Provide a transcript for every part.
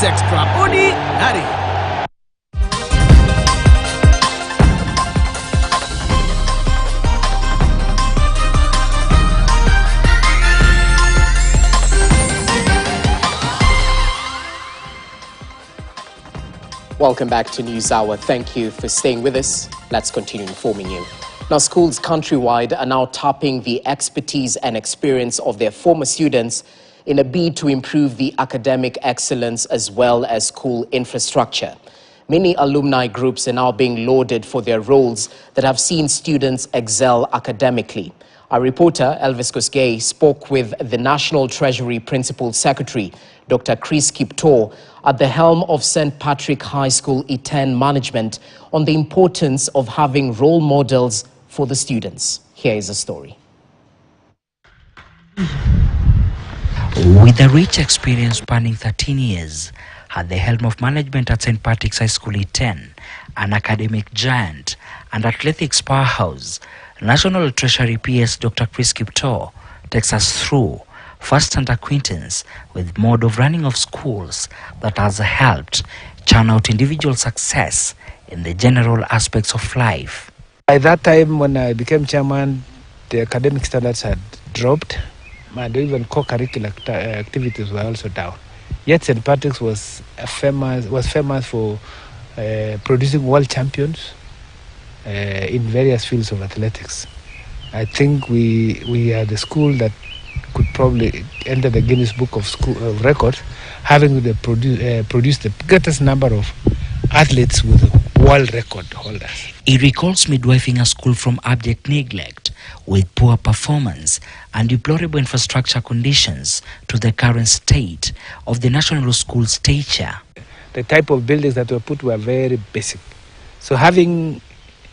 Extraordinary. Welcome back to News Hour. Thank you for staying with us. Let's continue informing you. Now, schools countrywide are now tapping the expertise and experience of their former students in a bid to improve the academic excellence as well as school infrastructure. Many alumni groups are now being lauded for their roles that have seen students excel academically. Our reporter, Elvis Kosgei, spoke with the National Treasury Principal Secretary, Dr. Chris Kiptor, at the helm of St. Patrick High School Iten Management on the importance of having role models for the students. Here is a story. With a rich experience spanning 13 years at the helm of management at St. Patrick's High School Iten, an academic giant and athletics powerhouse, National Treasury PS Dr. Chris Kiptor takes us through first-hand acquaintance with mode of running of schools that has helped churn out individual success in the general aspects of life. By that time, when I became chairman, the academic standards had dropped, and even co-curricular activities were also down. Yet St. Patrick's was famous for producing world champions in various fields of athletics. I think we are the school that could probably enter the Guinness Book of Records, having produced the greatest number of athletes with world record holders. He recalls midwifing a school from abject neglect with poor performance and deplorable infrastructure conditions to the current state of the national school stature. The type of buildings that were put were very basic. So having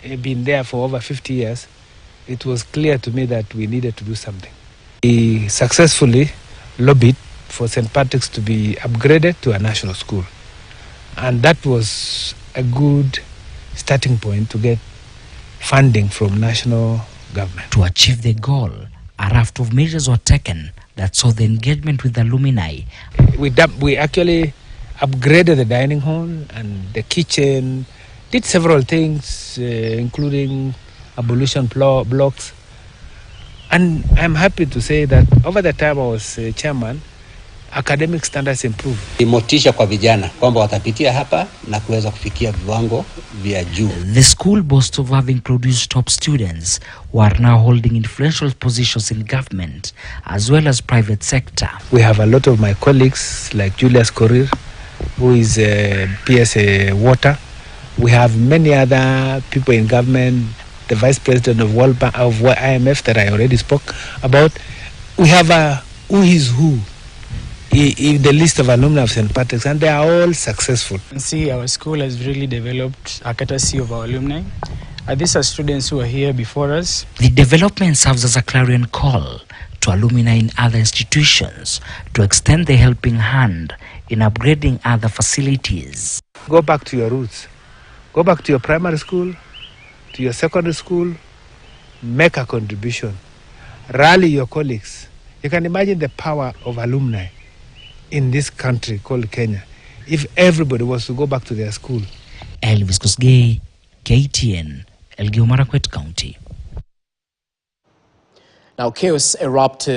been there for over 50 years, it was clear to me that we needed to do something. We successfully lobbied for St. Patrick's to be upgraded to a national school. And that was a good starting point to get funding from national government. To achieve the goal, a raft of measures were taken that saw the engagement with alumni. We actually upgraded the dining hall and the kitchen, did several things, including abolition blocks. And I'm happy to say that over the time I was chairman, academic standards improved. Motisha kwa vijana kwamba watapitia hapa na kuweza kufikia viwango vya juu. The school boasts of having produced top students who are now holding influential positions in government as well as private sector. We have a lot of my colleagues like Julius Korir, who is PSA Water. We have many other people in government, the Vice President of World Bank, of IMF that I already spoke about. We have a who is who in the list of alumni of St. Patrick's, and they are all successful. See, our school has really developed a courtesy of our alumni. These are students who are here before us. The development serves as a clarion call to alumni in other institutions to extend the helping hand in upgrading other facilities. Go back to your roots. Go back to your primary school, to your secondary school, make a contribution. Rally your colleagues. You can imagine the power of alumni in this country called Kenya if everybody was to go back to their school. Elvis Kosgei, KTN, Elgeyo Marakwet County. Now, chaos erupted